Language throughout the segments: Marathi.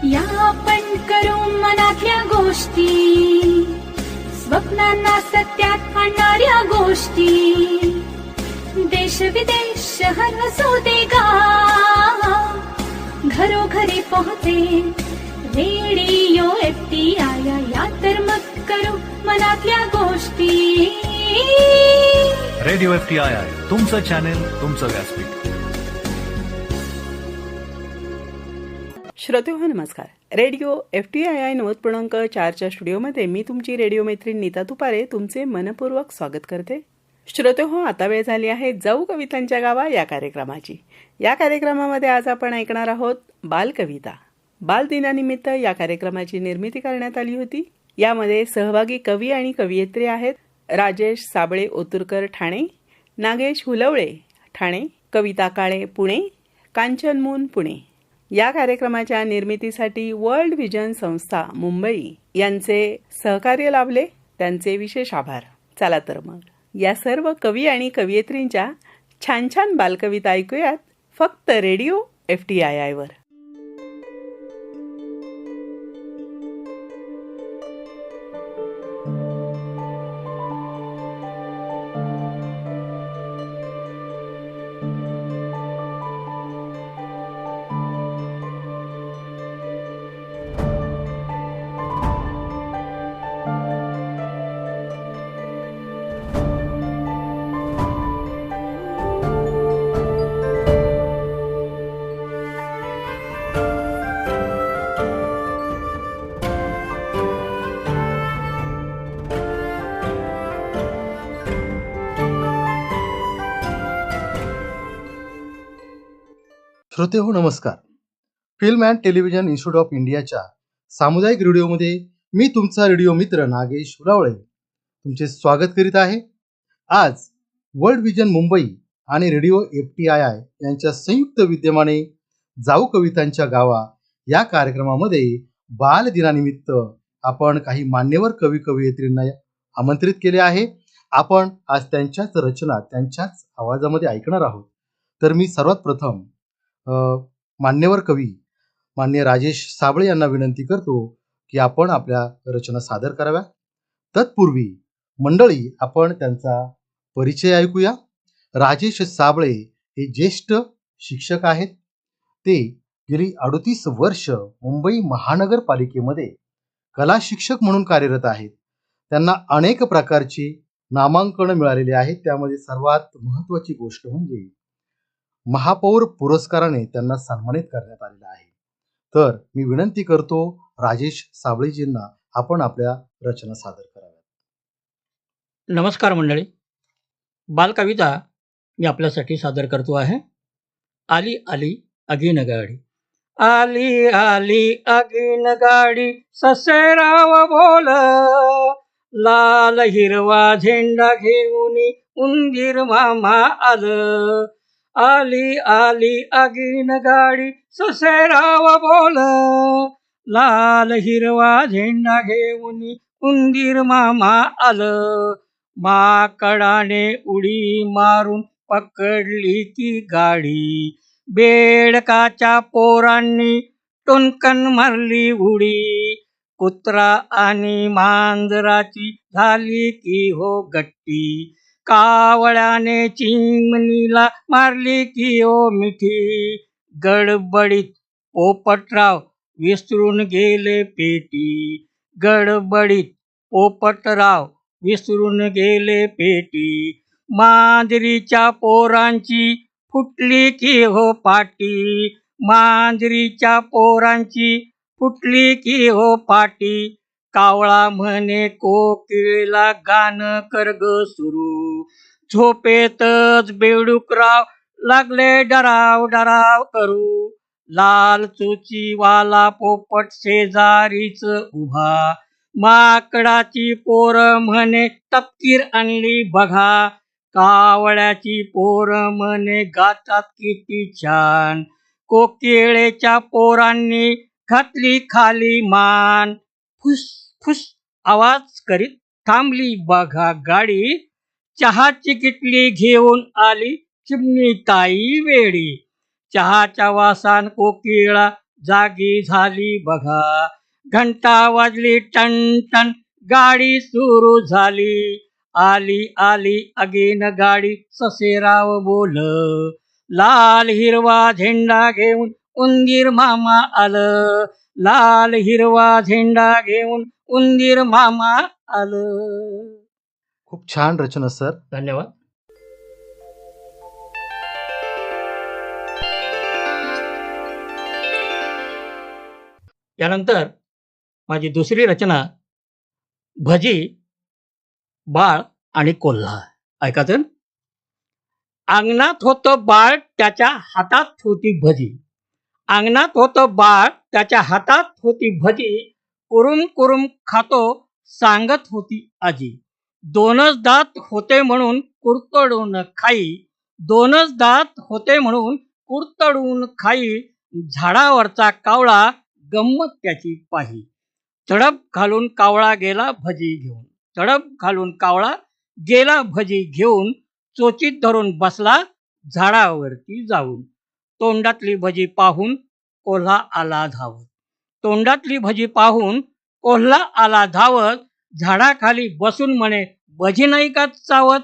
या आपण करू मनातल्या गोष्टी, स्वप्नांना सत्यात आणणाऱ्या गोष्टी. देश विदेश शहर असू दे गाव, घरोघरी पोहोचे रेडिओ FTI. या तर मग करू मनातल्या गोष्टी. रेडिओ FTI, तुमचं चॅनेल, तुमचं व्यासपीठ. श्रोतेहो नमस्कार. रेडिओ FTI 90.4च्या स्टुडिओमध्ये मी तुमची रेडिओ मैत्रीण नीता तुपारे तुमचे मनपूर्वक स्वागत करते. श्रोतेहो, आता वेळ झाली आहे जाऊ कवितांच्या गावा या कार्यक्रमाची. या कार्यक्रमामध्ये आज आपण ऐकणार आहोत बालकविता. बालदिनानिमित्त या कार्यक्रमाची निर्मिती करण्यात आली होती. यामध्ये सहभागी कवी आणि कवयित्री आहेत राजेश साबळे ओतुरकर ठाणे, नागेश हुलवळे ठाणे, कविता काळे पुणे, कांचन मून पुणे. या कार्यक्रमाच्या निर्मितीसाठी वर्ल्ड विजन संस्था मुंबई यांचे सहकार्य लाभले, त्यांचे विशेष आभार. चला तर मग या सर्व कवी आणि कवयित्रींच्या छान छान बालकविता ऐकूयात फक्त रेडिओ FTI वर. श्रोते हो नमस्कार. Film and television institute of इंडियाच्या सामुदायिक रेडिओमध्ये मी तुमचा रेडिओ मित्र नागेश हुलावळे तुमचे स्वागत करीत आहे. आज वर्ल्ड विजन मुंबई आणि रेडिओ FTI यांच्या संयुक्त विद्यमाने जाऊ कवितांच्या गावा या कार्यक्रमामध्ये बाल दिनानिमित्त आपण काही मान्यवर कवी कवयित्रींना आमंत्रित केले आहे. आपण आज त्यांच्याच रचना त्यांच्याच आवाजामध्ये ऐकणार आहोत. तर मी सर्वात प्रथम मान्यवर कवी मान्य राजेश साबळे यांना विनंती करतो की आपण आपल्या रचना सादर कराव्या. तत्पूर्वी मंडळी आपण त्यांचा परिचय ऐकूया. राजेश साबळे हे ज्येष्ठ शिक्षक आहेत. ते गेली 38 वर्ष मुंबई महानगरपालिकेमध्ये कला शिक्षक म्हणून कार्यरत आहेत. त्यांना अनेक प्रकारची नामांकन मिळालेली आहेत. त्यामध्ये सर्वात महत्त्वाची गोष्ट म्हणजे महापौर पुरस्काराने त्यांना सन्मानित करण्यात आलेलं आहे. तर मी विनंती करतो राजेश साबळेजींना आपण आपल्या रचना सादर कराव्यात. नमस्कार मंडळी. बालकविता मी आपल्यासाठी सादर करतो आहे. आली आली अगीन गाडी. आली आली अगीन गाडी, ससेराव बोल, लाल हिरवा झेंडा घेऊन उंदीर मामा आलं. आली आली अगीन गाडी, ससेराव बोल, लाल हिरवा झेंडा घेऊन उंदीर मामा आलं. माकडाने उडी मारून पकडली ती गाडी, बेडकाच्या पोरांनी टुनकन मारली उडी. कुत्रा आणि मांजराची झाली की हो गट्टी, कावळ्याने चिमणीला मारली की ओ मिठी. गडबडीत पोपटराव विसरून गेले पेटी, गडबडीत पोपटराव विसरून गेले पेटी. मांजरीच्या पोरांची फुटली की हो पाटी, मांजरीच्या पोरांची फुटली की हो पाटी. कावळा म्हणे कोकिळेला गाणं कर ग सुरू, झोपेतच बेडूकराव लागले डराव डराव करू. लाल चोचीवाला पोपट शेजारीच उभा, माकडाची पोर म्हणे तपकीर आणली बघा. कावळ्याची पोर म्हणे गातात किती छान, कोकिळेच्या पोरांनी घातली खाली मान. फुस फुस आवाज करीत थांबली बघा गाडी, चहाची किटली घेऊन आली चिमणी ताई वेडी. चहाच्या वासान कोकिळा जागी झाली बघा. घंटा वाजली टन टन, गाडी सुरू झाली. आली आली अगेन गाडी, ससेराव बोल. लाल हिरवा झेंडा घेऊन उंदीर मामा आलं. लाल हिरवा झेंडा घेऊन उंदीर मामा आलं. खूप छान रचना सर. धन्यवाद. यानंतर माझी दुसरी रचना भजी, बाळ आणि कोल्हा. ऐका तर. अंगणात होतं बाळ, त्याच्या हातात होती भजी. अंगणात होतं बाळ, त्याच्या हातात होती भजी. कुरुम कुरुम खातो, सांगत होती आजी. दोनच दात होते म्हणून कुरतडून खाई. दोनच दात होते म्हणून कुरतडून खाई. झाडावरचा कावळा गंमत त्याची पाही. तडप घालून कावळा गेला भजी घेऊन. तडप घालून कावळा गेला भजी घेऊन. चोचीत धरून बसला झाडावरती जाऊन. तोंडातली भजी पाहून कोल्हा आला धावत. तोंडातली भजी पाहून कोल्हा आला धावत. झाडाखाली बसून म्हणे भजी नाही का चावत.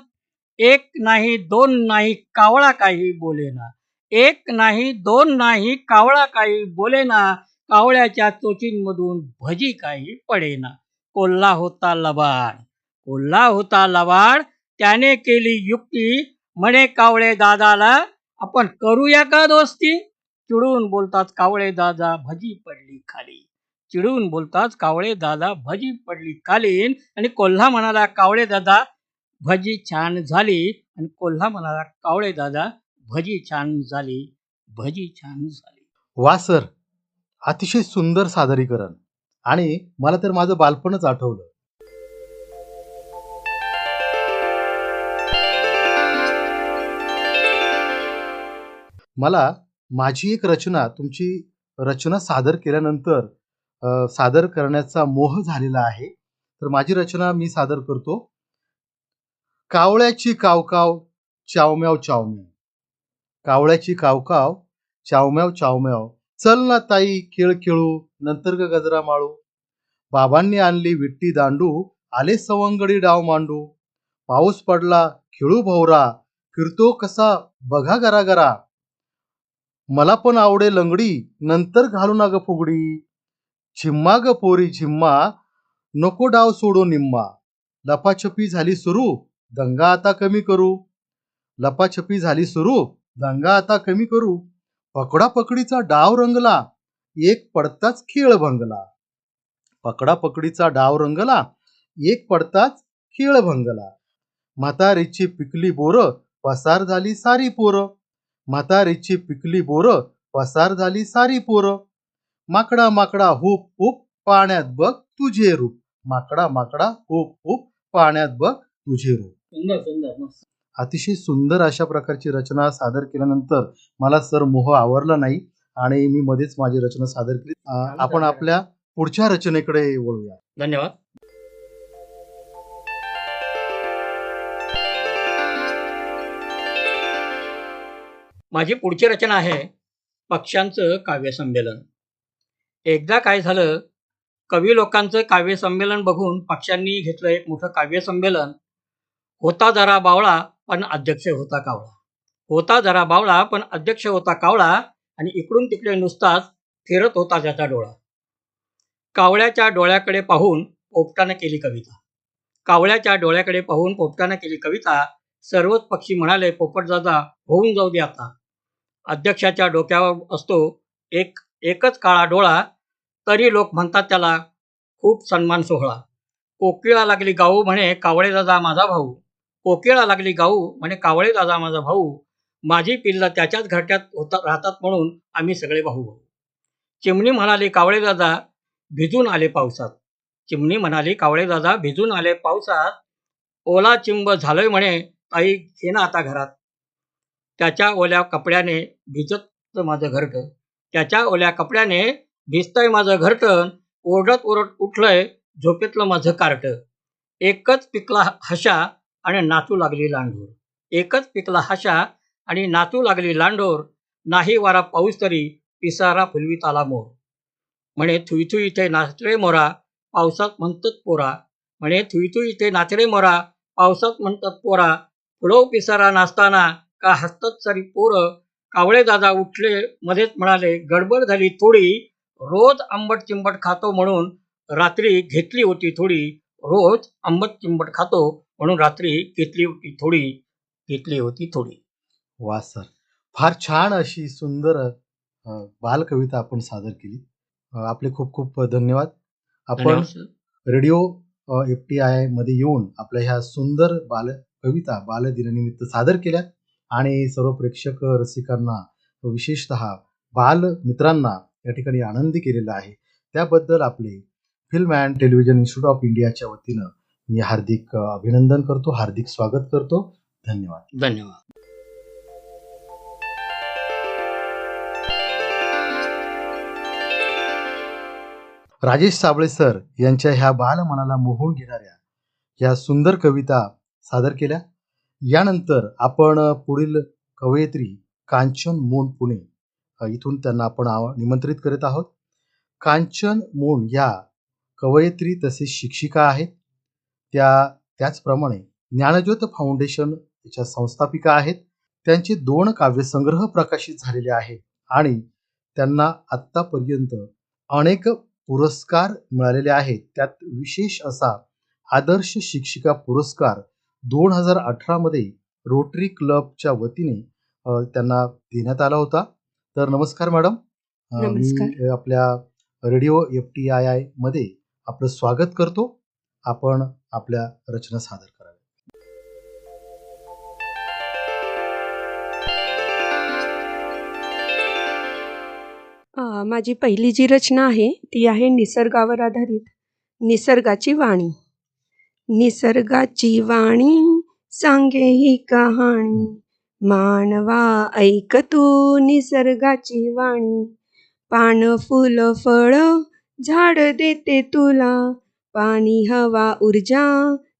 एक नाही दोन नाही कावळा काही बोलेना. एक नाही दोन नाही कावळा काही बोलेना. कावळ्याच्या चोचींमधून भजी काही पडेना. कोल्हा होता लबाड. कोल्हा होता लबाड. त्याने केली युक्ती, म्हणे कावळे दादाला आपण करूया का दोस्ती. चिडून बोलतात कावळे दादा भजी पडली खाली. चिडून बोलतात कावळे दादा भजी पडली खाली. आणि कोल्हा म्हणाला कावळे दादा भजी छान झाली. आणि कोल्हा म्हणाला कावळे दादा भजी छान झाली. भजी छान झाली. वा सर, अतिशय सुंदर सादरीकरण. आणि मला तर माझं बालपणच आठवलं. मला माझी एक रचना तुमची रचना सादर केल्यानंतर सादर करण्याचा मोह झालेला आहे. तर माझी रचना मी सादर करतो. कावळ्याची कावकाव चावम्याव चावम्याव. कावळ्याची कावकाव चावम्याव चावम्याव. चल ना ताई खेळ खेळू, नंतर ग गजरा माळू. बाबांनी आणली विट्टी दांडू, आले सवंगडी डाव मांडू. पाऊस पडला खेळू भोवरा, फिरतो कसा बघा गरा गरा. मला पण आवडे लंगडी, नंतर घालू ना ग फुगडी. झिम्मा ग पोरी झिम्मा, नको डाव सोडू निम्मा. लपाछपी झाली सुरू, दंगा आता कमी करू. लपाछपी झाली सुरू, दंगा आता कमी करू. पकडापकडीचा डाव रंगला, एक पडताच खेळ भंगला. पकडापकडीचा डाव रंगला, एक पडताच खेळ भंगला. म्हातारीची पिकली बोरं, पसार झाली सारी पोरं. म्हातारीची पिकली बोरं, पसार झाली सारी पोरं. माकडा माकडा हुप हुप, पाण्यात बघ तुझे रूप. माकडा माकडा हुप हुप, पाण्यात बघ तुझे रूप. सुंदर सुंदर मस्त. अतिशय सुंदर अशा प्रकारची रचना सादर केल्यानंतर मला सर मोह आवरला नाही आणि मी मध्येच माझी रचना सादर केली. आपण आपल्या पुढच्या रचनेकडे वळूया. धन्यवाद. माझी पुढची रचना आहे पक्ष्यांचं काव्यसंमेलन. एकदा काय झालं, कवी लोकांचं काव्यसंमेलन बघून पक्ष्यांनी घेतलं एक मोठं काव्यसंमेलन. होता जरा बावळा पण अध्यक्ष होता कावळा. होता जरा बावळा पण अध्यक्ष होता कावळा. आणि इकडून तिकडे नुसताच फिरत होता त्याचा डोळा. कावळ्याच्या डोळ्याकडे पाहून पोपटानं केली कविता. कावळ्याच्या डोळ्याकडे पाहून पोपटानं केली कविता. सर्वच पक्षी म्हणाले पोपटदादा होऊन जाऊ दे आता. अध्यक्षाच्या डोक्यावर असतो एकच काळा डोळा, तरी लोक म्हणतात त्याला खूप सन्मान सोहळा. कोकिळा लागली गाऊ म्हणे कावळे दादा माझा भाऊ. कोकिळा लागली गाऊ म्हणे कावळे दादा माझा भाऊ. माझी पिल्लं त्याच्याच घरट्यात राहतात म्हणून आम्ही सगळे भाऊ भाऊ. चिमणी म्हणाली कावळे दादा भिजून आले पावसात. चिमणी म्हणाली कावळे दादा भिजून आले पावसात. ओला चिंब झालोय म्हणे ताई घे ना आता घरात. त्याच्या ओल्या कपड्याने भिजत माझं घरटं. त्याच्या ओल्या कपड्याने भिजतंय माझं घरटं. ओरडत ओरडत उठलंय झोपेतलं माझं कार्ट. एकच पिकला हशा आणि नाचू लागली लांडोर. एकच पिकला हशा आणि नाचू लागली लांडोर. नाही वारा पाऊस तरी पिसारा फुलवीत आला मोर. म्हणे थुई थुई इथे नाचरे मोरा, पावसात म्हणतात पोरा. म्हणे थुई थुई इथे नाचरे मोरा, पावसात म्हणतात पोरा. फुलव पिसारा नाचताना का हसतात सारी पोरं. कावळे दादा उठले मध्येच म्हणाले, गडबड झाली थोडी. रोज आंबट चिंबट खातो म्हणून रात्री घेतली होती थोडी. रोज आंबट चिंबट खातो म्हणून रात्री घेतली होती थोडी. वा सर, फार छान अशी सुंदर बालकविता आपण सादर केली. आपले खूप खूप धन्यवाद. आपण धन्यवाद सर. रेडिओ FTI मध्ये येऊन आपल्या ह्या सुंदर बालकविता बालदिनानिमित्त सादर केल्या आणि सर्व प्रेक्षक रसिकांना विशेषतः बाल मित्रांना या ठिकाणी आनंदी केलेला आहे. त्याबद्दल आपले film and television institute of इंडियाच्या वतीनं मी हार्दिक अभिनंदन करतो, हार्दिक स्वागत करतो. धन्यवाद. धन्यवाद. राजेश साबळे सर यांच्या ह्या बालमनाला मोहून घेणाऱ्या ह्या सुंदर कविता सादर केल्या. यानंतर आपण पुढील कवयित्री कांचन मोन पुणे इथून त्यांना आपण निमंत्रित करत आहोत. कांचन मोन या कवयित्री तसेच शिक्षिका आहेत. त्याचप्रमाणे ज्ञानज्योत फाउंडेशन याच्या संस्थापिका आहेत. त्यांचे 2 काव्यसंग्रह प्रकाशित झालेले आहेत आणि त्यांना आत्तापर्यंत अनेक पुरस्कार मिळालेले आहेत. त्यात विशेष असा आदर्श शिक्षिका पुरस्कार 2018 मध्ये रोटरी क्लबच्या वतीने त्यांना देण्यात आला होता. तर नमस्कार मॅडम. नमस्कार. मी आपल्या रेडिओ FTI मध्ये आपलं स्वागत करतो. आपण आपल्या रचना सादर कराव्या. माझी पहिली जी रचना आहे ती आहे निसर्गावर आधारित निसर्गाची वाणी. निसर्गाची वाणी सांगे ही कहाणी, मानवा ऐक तू निसर्गाची वाणी. पान फुल फळ झाड देते तुला, पाणी हवा ऊर्जा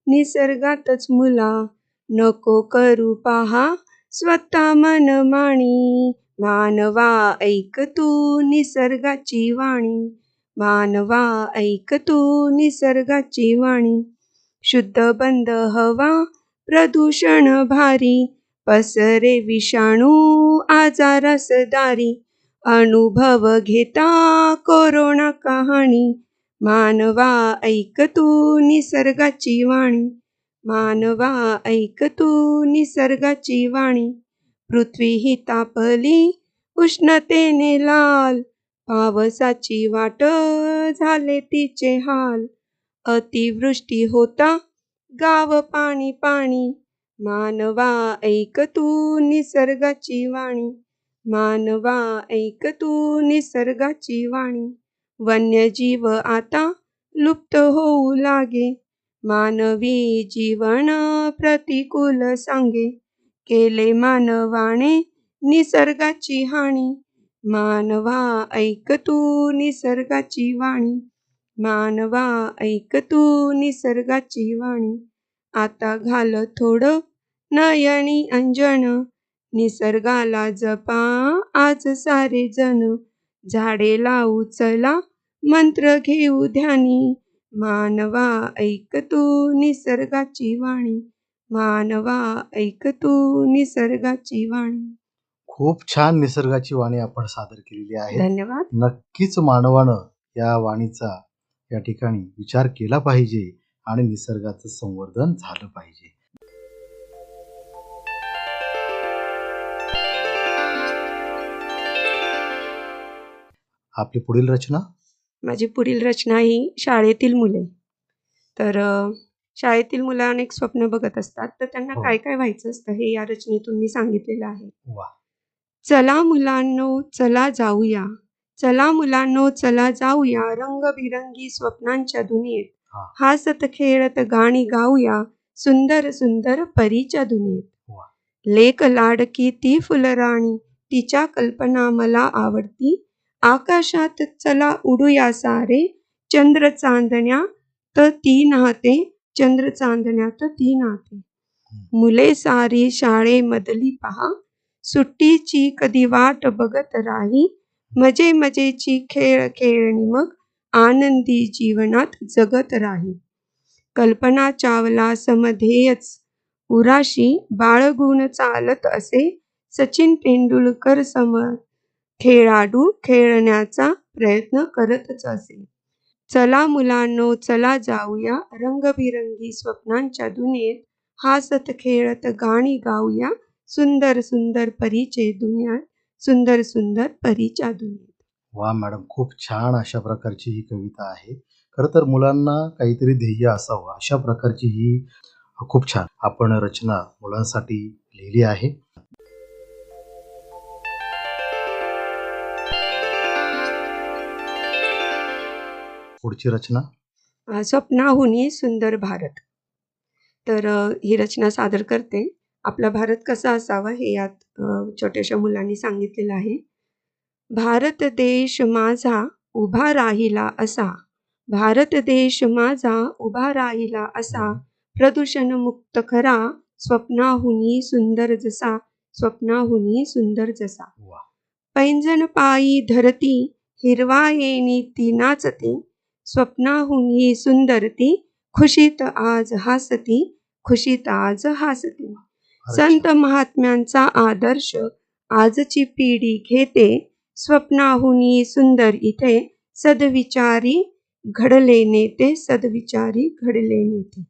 निसर्गातच मुला. नको करू पहा स्वतः मनमानी, मानवा ऐक तू निसर्गाची वाणी. मानवा ऐक तू निसर्गाची वाणी. शुद्ध बंद हवा प्रदूषण भारी, पसरे विषाणू आजारास दारी. अनुभव घेता कोरोना कहाणी, मानवा ऐक तू निसर्गाची वाणी. मानवा ऐक तू निसर्गाची वाणी. पृथ्वी ही तापली उष्णतेने लाल, पावसाची वाट झाले तिचे हाल. अतिवृष्टी होता गाव पाणी पाणी, मानवा ऐक तू निसर्गाची वाणी. मानवा ऐक तू निसर्गाची वाणी. वन्यजीव आता लुप्त होऊ लागे, मानवी जीवन प्रतिकूल सांगे. केले मानवाने निसर्गाची हानी, मानवा ऐक तू निसर्गाची वाणी. मानवा ऐक तू निसर्गाची वाणी. आता घाल थोडं नयनी अंजन, निसर्गाला जपा आज सारे जण. झाडे लावू चला मंत्र घेऊ ध्यानी, मानवा ऐक तू निसर्गाची वाणी. मानवा ऐक तू निसर्गाची वाणी. खूप छान निसर्गाची वाणी आपण सादर केलेली आहे. धन्यवाद. नक्कीच मानवानं या वाणीचा या ठिकाणी विचार केला पाहिजे आणि निसर्गाचं संवर्धन झालं पाहिजे. आपली पुढील रचना. माझी पुढील रचना ही शाळेतील मुले. तर शाळेतील मुलं अनेक स्वप्न बघत असतात, तर त्यांना हो. काय काय व्हायचं असतं हे या रचनेतून मी सांगितलेलं आहे. वा. चला मुलांनो चला जाऊया, चला मुलांनो चला जाऊया, रंगबिरंगी स्वप्नांच्या दुनियेत. हा. हसत खेळत गाणी गाऊया, सुंदर सुंदर परीच्या दुनियेत. वा. लेक लाडकी ती फुलराणी, तिच्या कल्पना मला आवडती. आकाशात चला उडूया सारे, चंद्र चांदण्या तर ती नाहते, चंद्र चांदण्यात ती नाहते. मुले सारी शाळेमधली पहा, सुट्टीची कधी वाट बघत राही. मजे मजेची खेळ खेळणी मग आनंदी जीवनात जगत राही. कल्पना चावला समध्येयच उराशी बाळगून चालत असे सचिन तेंडुलकर सम खेळाडू खेळण्याचा प्रयत्न करतच असे. चला मुलांनो चला जाऊया रंगबिरंगी स्वप्नांच्या दुनियेत हासत खेळत गाणी गाऊया सुंदर सुंदर परीचे दुनियात सुंदर सुंदर परीच्या दुनियेत. वा मॅडम, खूप छान अशा प्रकारची ही कविता आहे. खरं तर मुलांना काहीतरी ध्येय असावं अशा प्रकारची ही खूप छान आपण रचना मुलांसाठी लिहिली आहे. पुढची रचना. स्वप्नाहुनी सुंदर भारत. तर ही रचना सादर करते. आपला भारत कसा असावा हे यात छोट्याशा मुलांनी सांगितलेलं आहे. भारत देश माझा उभा राहिला असा, भारत देश माझा उभा राहिला असा, प्रदूषण मुक्त खरा, स्वप्नाहुनी सुंदर जसा, स्वप्नाहुनी सुंदर जसा. वा. पैंजण पायी धरती हिरवा येणी ती नाचती, स्वप्नाहुनी सुंदर ती, खुशीत आज हासती, खुशीत आज हासती. संत महात्म्यांचा आदर्श आजची पिढी घेते, स्वप्नाहुनी सुंदर इथे सद्विचारी घडले नेते, सद्विचारी घडले नेते.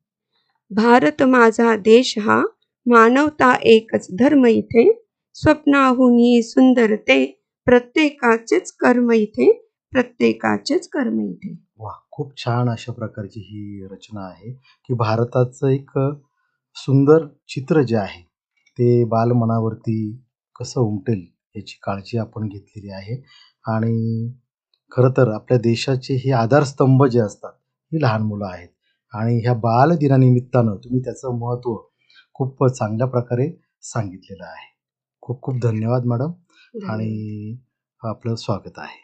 भारत माझा देश हा, मानवता एकच धर्म इथे, स्वप्नाहुनी सुंदर ते, प्रत्येकाचेच कर्म इथे, प्रत्येकाचेच कर्म इथे. वा, खूप छान अशा प्रकारची ही रचना आहे की भारताचं एक सुंदर चित्र जे आहे ते बालमनावरती कसं उमटेल याची काळजी आपण घेतलेली आहे. आणि खरं तर आपल्या देशाचे हे आधारस्तंभ जे असतात ही लहान मुलं आहेत आणि ह्या बालदिनानिमित्तानं तुम्ही त्याचं महत्त्व खूप चांगल्या प्रकारे सांगितलेलं आहे. खूप खूप धन्यवाद मॅडम आणि आपलं स्वागत आहे.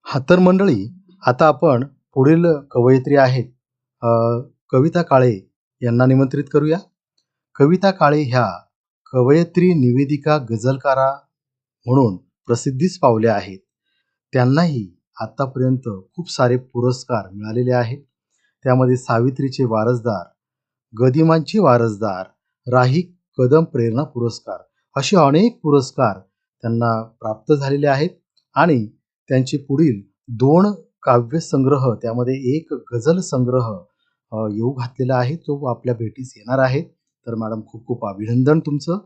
हा तर मंडळी, आता आपण पुढील कवयित्री आहेत कविता काळे यांना निमंत्रित करूया. कविता काळे ह्या कवयित्री, निवेदिका, गझलकारा म्हणून प्रसिद्धीस पावल्या आहेत. त्यांनाही आतापर्यंत खूप सारे पुरस्कार मिळालेले आहेत. त्यामध्ये सावित्रीचे वारसदार, गदिमांची वारसदार, राही कदम प्रेरणा पुरस्कार असे अनेक पुरस्कार त्यांना प्राप्त झालेले आहेत. आणि त्यांचे पुढील 2 काव्यसंग्रह, त्यामध्ये एक गझल संग्रह येऊ घातलेला आहे, तो आपल्या भेटीस येणार आहे. तर मॅडम खूप खूप अभिनंदन तुमचं.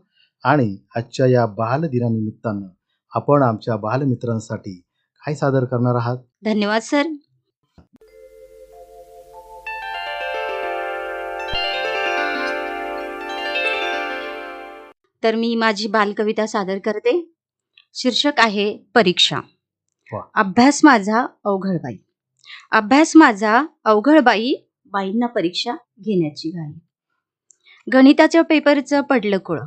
आणि आजच्या या बालदिनानिमित्तानं आपण आमच्या बालमित्रांसाठी काय सादर करणार आहात? धन्यवाद सर. तर मी माझी बालकविता सादर करते. शीर्षक आहे परीक्षा. वा. अभ्यास माझा अवघड बाई, अभ्यास माझा अवघड बाई, बाईंना परीक्षा घेण्याची घाई. गणिताच्या पेपरचं पडलं कुळ,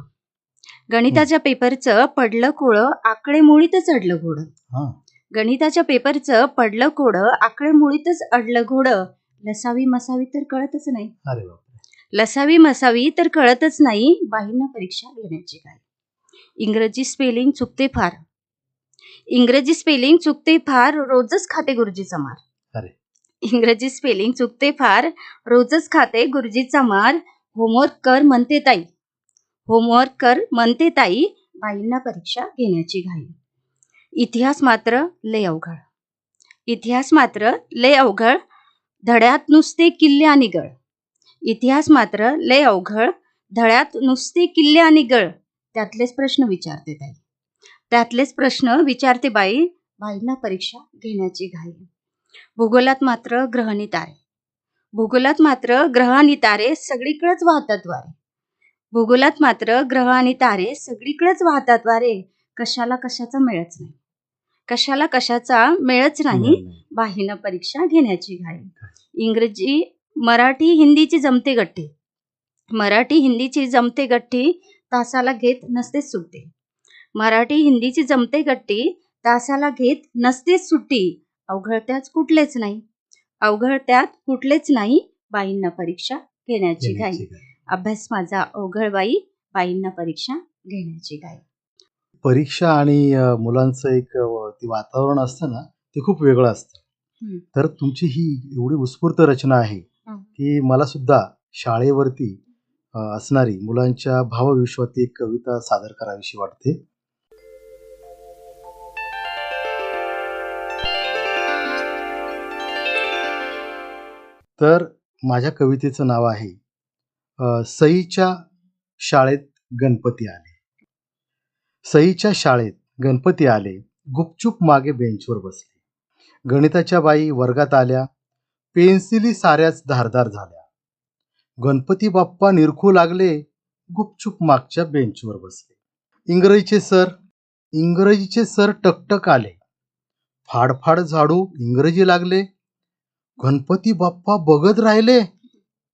गणिताच्या पेपरचं पडलं कुळ, आकडेमोडीतच अडलं घोडं. हां. गणिताच्या पेपरचं पडलं कोडं, आकडेमोडीतच अडलं घोडं. लसावी मसावी तर कळतच नाही, अरे बापरे. लसावी मसावी तर कळतच नाही, बाईंना परीक्षा घेण्याची काय. इंग्रजी स्पेलिंग चुकते फार, इंग्रजी स्पेलिंग चुकते फार, रोजच खाते गुरुजीचा मार. अरे. इंग्रजी स्पेलिंग चुकते फार, रोजच खाते गुरुजीचा मार. होमवर्क कर म्हणते ताई, होमवर्क कर म्हणते ताई, बाईंना परीक्षा घेण्याची घाई. इतिहास मात्र लय अवघड, इतिहास मात्र लय अवघड, धड्यात नुसते किल्ले आणि गळ. इतिहास मात्र लय अवघड, धड्यात नुसते किल्ले आणि गळ. त्यातलेच प्रश्न विचारते ताई, त्यातलेच प्रश्न विचारते बाई, बाईंना परीक्षा घेण्याची घाई. भूगोलात मात्र ग्रह आणि तारे, भूगोलात मात्र ग्रह आणि तारे सगळीकडेच वाहतात वारे. भूगोलात मात्र ग्रह आणि तारे सगळीकडेच वाहतात वारे. कशाला कशाचा मेळच नाही, कशाला कशाचा मेळच नाही, बाईंना परीक्षा घेण्याची घाई. इंग्रजी मराठी हिंदीची जमते गट्टी, मराठी हिंदीची जमते गट्टी, तासाला घेत नसतेच सुट्टी. मराठी हिंदीची जमते गट्टी, तासाला घेत नसतेच सुट्टी. अवघड त्यात कुठलेच नाही, अवघड त्यात कुठलेच नाही, बाईंना परीक्षा घेण्याची घाई. घेण्याची घाई. अभ्यास माझा अवघड बाई, बाईंना परीक्षा घेण्याची घाई. परीक्षा आणि मुलांचं एक ते वातावरण असतं ना, ते खूप वेगळं असतं. हं. तर तुमची ही एवढी उत्स्फूर्त रचना आहे, हं. की मला सुद्धा शाळेवरती असणारी मुलांच्या भावविश्वात एक कविता सादर करावीशी वाटते. तर माझ्या कवितेचं नाव आहे सईच्या शाळेत गणपती आले. सईच्या शाळेत गणपती आले, गुपचूप मागे बेंचवर बसले. गणिताच्या बाई वर्गात आल्या, पेन्सिली साऱ्याच धारदार झाल्या. गणपती बाप्पा निरखू लागले, गुपचूप मागच्या बेंचवर बसले. इंग्रजीचे सर टकटक आले, फाडफाड झाडू इंग्रजी लागले. गणपती बाप्पा बघत राहिले,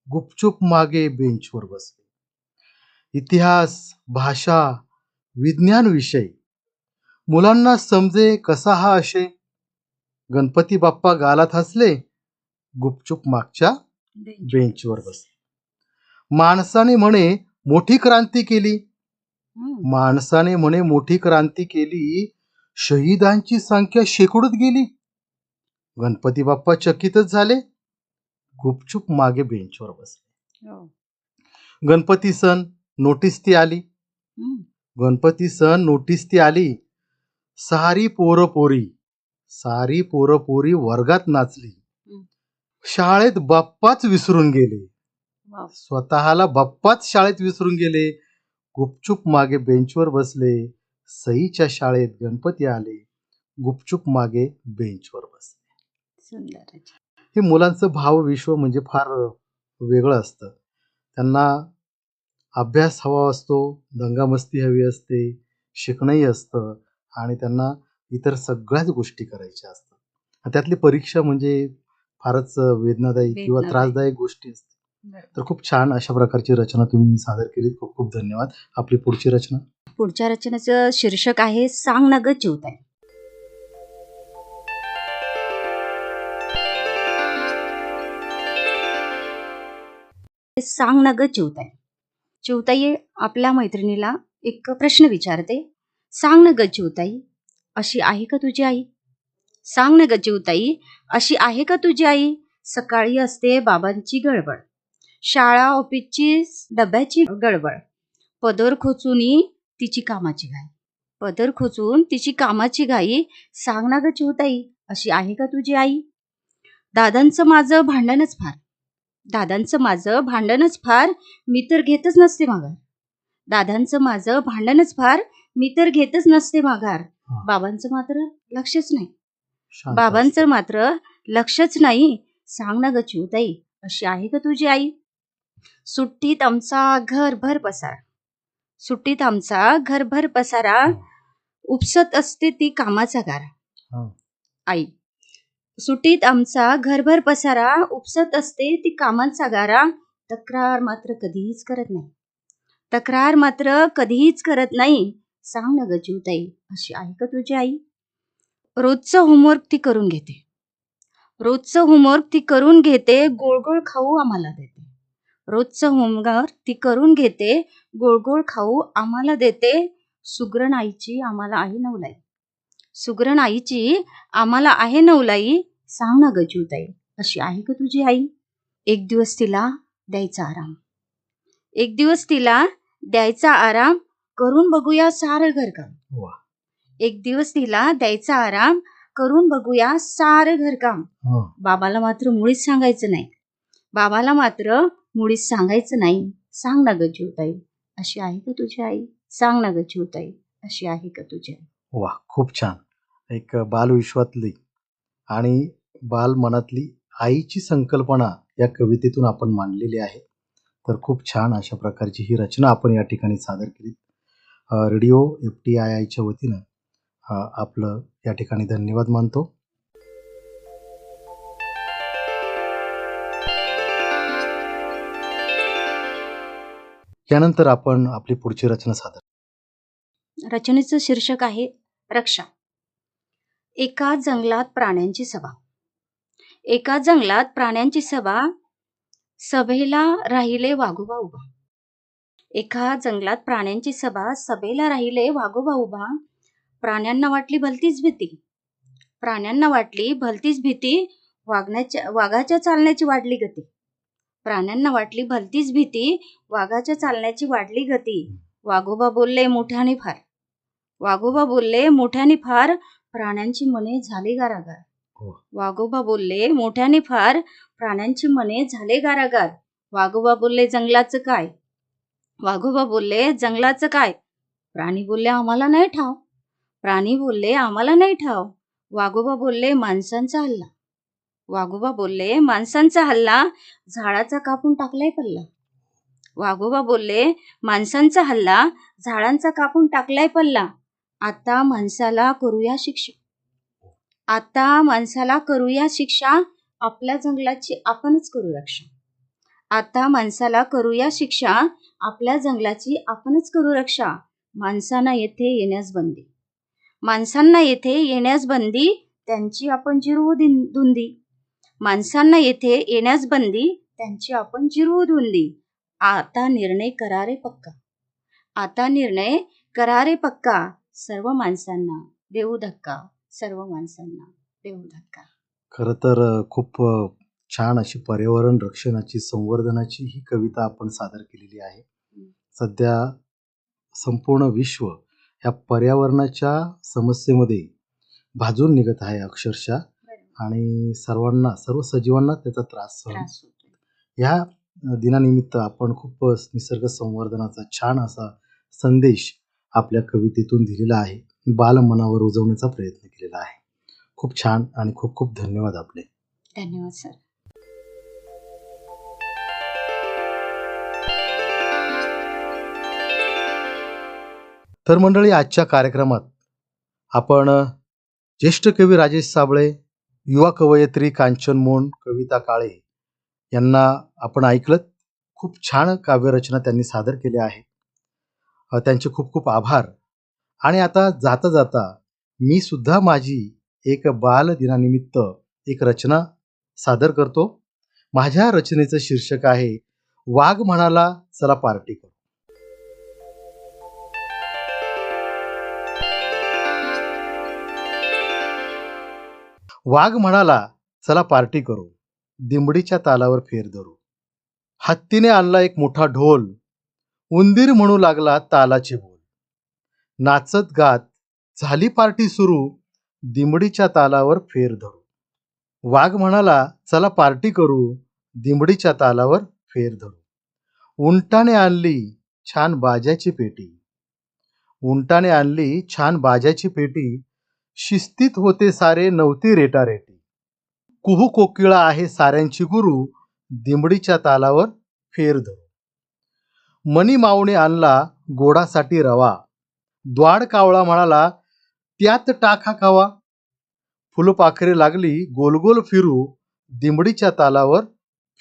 गुपचूप मागे बेंचवर बसले. इतिहास, भाषा, विज्ञान विषय मुलांना समजे कसा हा आशय. गणपती बाप्पा गालात हसले, गुपचूप मागच्या बेंचवर बसले. माणसाने म्हणे मोठी क्रांती केली, माणसाने म्हणे मोठी क्रांती केली, शहीदांची संख्या शेकडोत गेली. गणपती बाप्पा चकितच झाले, गुपचूप मागे बेंचवर बसले. हो. गणपती सण नोटीस ती आली, हं. गणपती सण नोटीस ती आली. सारी पोरं पोरी वर्गात नाचली. हं. शाळेत बाप्पाच विसरून गेले, वाव. स्वतःला बाप्पाच शाळेत विसरून गेले. गुपचूप मागे बेंचवर बसले. सईच्या शाळेत गणपती आले, गुपचूप मागे बेंचवर बसले. सुंदर. हे मुलांचं भावविश्व म्हणजे फार वेगळं असतं. त्यांना अभ्यास हवा असतो, दंगामस्ती हवी असते, शिकणंही असतं आणि त्यांना इतर सगळ्याच गोष्टी करायच्या असतात. त्यातली परीक्षा म्हणजे फारच वेदनादायी किंवा वेदनादायी. त्रासदायक गोष्टी असतात. तर खूप छान अशा प्रकारची रचना तुम्ही सादर केलीत. खूप खूप धन्यवाद. आपली पुढची रचना. पुढच्या रचनेचं शीर्षक आहे सांग ना ग चिवताई. सांग ना ग चिवताई. चिवताई आपल्या मैत्रिणीला एक प्रश्न विचारते. सांग ना ग चिवताई, अशी आहे का तुझी आई? सांग ना ग चिवताई, अशी आहे का तुझी आई? सकाळी असते बाबांची गडबड, शाळा ऑफिसची डब्याची गडबड, पदर खोचून तिची कामाची घाई, पदर खोचून तिची कामाची घाई. सांग ना ग चिवताई, अशी आहे का तुझी आई? दादांचं माझं भांडणच फार, दादांचं माझं भांडणच फार, मी तर घेतच नसते माघार. दादांचं माझं भांडणच फार, मी तर घेतच नसते माघार. हा. बाबांचं मात्र लक्षच नाही, शांत बाबांचं असतं. मात्र लक्षच नाही. सांग ना ग चिवताई, अशी आहे का तुझी आई? सुट्टीत आमचा घरभर पसारा, सुट्टीत आमचा घरभर पसारा, उपसत असते ती कामाचा गारा. हा. आई. सुट्टीत आमचा घरभर पसारा, उपसत असते ती कामाचा गारा. तक्रार मात्र कधीच करत नाही, तक्रार मात्र कधीच करत नाही. सांग ना ग चिवताई, अशी आहे का तुझी आई? रोजचं होमवर्क ती करून घेते, रोजचं होमवर्क ती करून घेते, गोळ गोळ खाऊ आम्हाला देते. रोजचं होमवर्क ती करून घेते, गोळ गोळ खाऊ आम्हाला देते. सुगरण आईची आम्हाला आहे नवलाई, सुगरण आईची आम्हाला आहे नवलाई. सांग ना ग चिवताई, अशी आहे का तुझी आई? एक दिवस तिला द्यायचा आराम, एक दिवस तिला द्यायचा आराम, करून बघूया सारं घरकाम. वा. एक दिवस तिला द्यायचा आराम, करून बघूया सारं घरकाम. हा. बाबाला मात्र मुळीच सांगायचं नाही, बाबाला मात्र मुळीच सांगायचं नाही. सांग ना ग चिवताई, अशी आहे का तुझी आई? सांग ना ग चिवताई, अशी आहे का तुझी आई? वा, खूप छान. एक बालविश्वातली आणि बालमनातली आईची संकल्पना या कवितेतून आपण मांडलेली आहे. तर खूप छान अशा प्रकारची ही रचना आपण या ठिकाणी सादर केली. रेडिओ FTIIच्या वतीनं आपलं या ठिकाणी धन्यवाद मानतो. यानंतर आपण आपली पुढची रचना सादर. रचनेचं शीर्षक आहे रक्षा. एका जंगलात प्राण्यांची सभा, एका जंगलात प्राण्यांची सभा, सभेला राहिले वाघोबा उभा. एका जंगलात प्राण्यांची सभा. सभेला राहिले वाघोबा उभा. प्राण्यांना वाटली भलतीच भीती. प्राण्यांना वाटली भलतीच भीती. वाघाच्या चालण्याची वाढली गती. प्राण्यांना वाटली भलतीच भीती. वाघाच्या चालण्याची वाढली गती. वाघोबा बोलले मोठ्याने फार. वाघोबा बोलले मोठ्याने फार. प्राण्यांची मने झाली गारागार. हो. वाघोबा बोलले मोठ्याने फार. प्राण्यांची मने झाले गारागार. वाघोबा बोलले जंगलाचं काय. वाघोबा बोलले जंगलाचं काय. प्राणी बोलले आम्हाला नाही ठाव. प्राणी बोलले आम्हाला नाही ठाव. वाघोबा बोलले माणसांचा हल्ला. वाघोबा बोलले माणसांचा हल्ला. झाडाचा कापून टाकलाय पल्ला. वाघोबा बोलले माणसांचा हल्ला. झाडांचा कापून टाकलाय पल्ला. आता माणसाला करूया शिक्षा. आता माणसाला करूया शिक्षा. आपल्या जंगलाची आपणच करू रक्षा. आता माणसाला करूया शिक्षा. आपल्या जंगलाची आपणच करू रक्षा. माणसांना येथे येण्यास बंदी. माणसांना येथे येण्यास बंदी. त्यांची आपण जिरवू धुंदी. माणसांना येथे येण्यास बंदी. त्यांची आपण जिरवू धुंदी. आता निर्णय करा रे पक्का. आता निर्णय करा रे पक्का. सर्व माणसांना देऊ धक्का. सर्व माणसांना देऊ धक्का. खरं तर खूप छान अशी पर्यावरण रक्षणाची संवर्धनाची ही कविता आपण सादर केलेली आहे. सध्या संपूर्ण विश्व या पर्यावरणाच्या समस्येमध्ये भाजून निघत आहे अक्षरशः, आणि सर्व सजीवांना त्याचा त्रास त्रास होतो. ह्या दिनानिमित्त आपण खूप निसर्ग संवर्धनाचा छान असा संदेश आपल्या कवितेतून दिलेला आहे. बालमनावर रुजवण्याचा प्रयत्न केलेला आहे. खूप छान आणि खूप खूप धन्यवाद आपले. धन्यवाद सर. तर मंडळी, आजच्या कार्यक्रमात आपण ज्येष्ठ कवी राजेश साबळे, युवा कवयित्री कांचन मोन, कविता काळे यांना आपण ऐकलं. खूप छान काव्यरचना त्यांनी सादर केल्या आहेत. त्यांचे खूप खूप आभार. आणि आता जाता जाता मी सुद्धा माझी एक बाल दिनानिमित्त एक रचना सादर करतो. माझ्या रचनेचं शीर्षक आहे वाघ म्हणाला चला पार्टी करू. वाघ म्हणाला चला पार्टी करू. दिमडीच्या तालावर फेर धरू. हत्तीने आणला एक मोठा ढोल. उंदीर म्हणू लागला तालाचे बोल. नाचत गात झाली पार्टी सुरू. दिमडीच्या तालावर फेर धरू. वाघ म्हणाला चला पार्टी करू. दिमडीच्या तालावर फेर धरू. उंटाने आणली छान बाजाची पेटी. उंटाने आणली छान बाजाची पेटी. शिस्तीत होते सारे नव्हती रेटारेटी. कुहू कोकिळा आहे साऱ्यांची गुरु. दिमडीच्या तालावर फेर धरू. मनी मावणे आणला गोडासाठी रवा. द्वाड कावळा म्हणाला त्यात टाका खावा. फुलपाखरे लागली गोल गोल फिरू. दिमडीच्या तालावर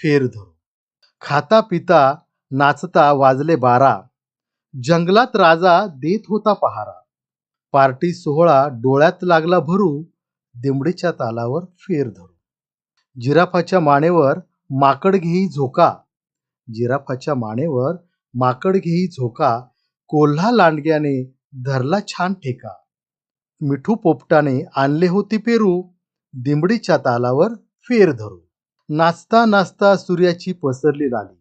फेर धरू. खाता पिता नाचता वाजले 12. जंगलात राजा देत होता पहारा. पार्टी सोहळा डोळ्यात लागला भरू. दिमडीच्या तालावर फेर धरू. जिराफाच्या मानेवर माकड घेई झोका. जिराफाच्या मानेवर माकड घेई झोका. कोल्हा लांडग्याने धरला छान ठेका. मिठू पोपटाने आणले होते पेरू. दिमडीच्या तालावर फेर धरू. नाचता नाचता सूर्याची पसरली लाली.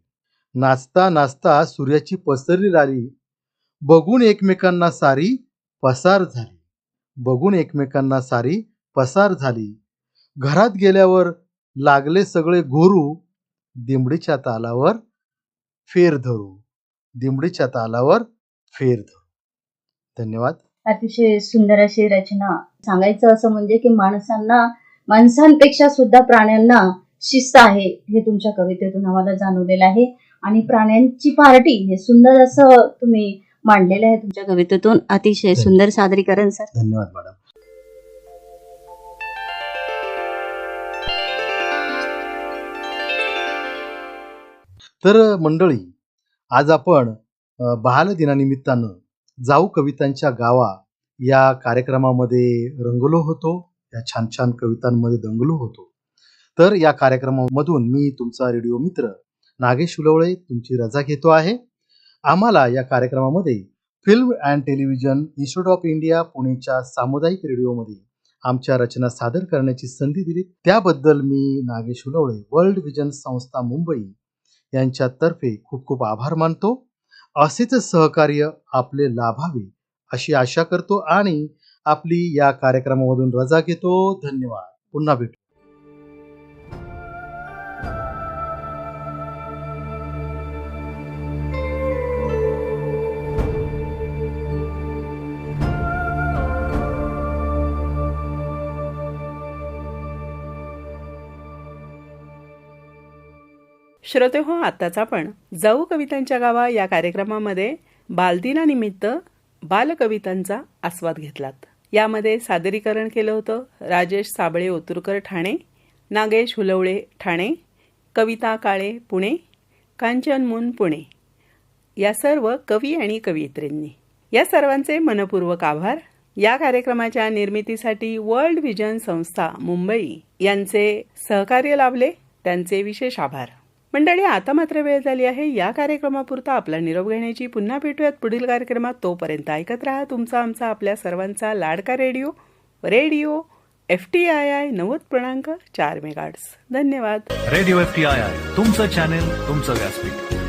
नाचता नाचता सूर्याची पसरली लाली. बघून एकमेकांना सारी पसार झाली. बघून एकमेकांना सारी पसार झाली. घरात गेल्यावर लागले सगळे घोरू. दिमडीच्या तालावर फेर धरू. दिमडीच्या तालावर फेर धरू. धन्यवाद. अतिशय सुंदर अशी रचना. सांगायचं असं म्हणजे की माणसांपेक्षा सुद्धा प्राण्यांना शिस्त आहे हे तुमच्या कवितेतून आम्हाला जाणवलेलं आहे. आणि प्राण्यांची पार्टी हे सुंदर असं तुम्ही मांडलेलं आहे तुमच्या कवितेतून. अतिशय सुंदर सादरीकरण सर. धन्यवाद मॅडम. तर मंडळी, आज आपण बाल दिनानिमित्तानं जाऊ कवितांच्या गावा या कार्यक्रमामध्ये रंगलो होतो. या छान छान कवितांमध्ये दंगलो होतो. तर या कार्यक्रमामधून मी तुमचा रेडिओ मित्र नागेश उलवळे तुमची रजा घेतो आहे. आम्हाला या कार्यक्रमामध्ये film and television institute of India पुणेच्या सामुदायिक रेडिओमध्ये आमच्या रचना सादर करण्याची संधी दिली त्याबद्दल मी नागेश उलवळे वर्ल्ड विजन संस्था मुंबई यांच्यातर्फे खूप खूप आभार मानतो. असेच सहकार्य आपले लाभावे अशी आशा करतो आणि आपली या कार्यक्रमामधून रजा घेतो. धन्यवाद. पुन्हा भेटू. श्रोते हो, आत्ताच आपण जाऊ कवितांच्या गावा या कार्यक्रमामध्ये बालदिनानिमित्त बालकवितांचा आस्वाद घेतलात. यामध्ये सादरीकरण केलं होतं राजेश साबळे ओतुरकर ठाणे, नागेश हुलवळे ठाणे, कविता काळे पुणे, कांचन मुन पुणे या सर्व कवी आणि कवयित्रींनी. या सर्वांचे मनपूर्वक आभार. या कार्यक्रमाच्या निर्मितीसाठी वर्ल्ड विजन संस्था मुंबई यांचे सहकार्य लाभले, त्यांचे विशेष आभार. मंडळी, आता मात्र वेळ झाली आहे या कार्यक्रमापुरता आपला निरोप घेण्याची. पुन्हा भेटूयात पुढील कार्यक्रमात. तोपर्यंत ऐकत राहा तुमचा आमचा आपल्या सर्वांचा लाडका रेडिओ FTII 90.4 मेगाहर्ट्झ. धन्यवाद. रेडिओ FTII तुमचं चॅनेल तुमचं व्यासपीठ.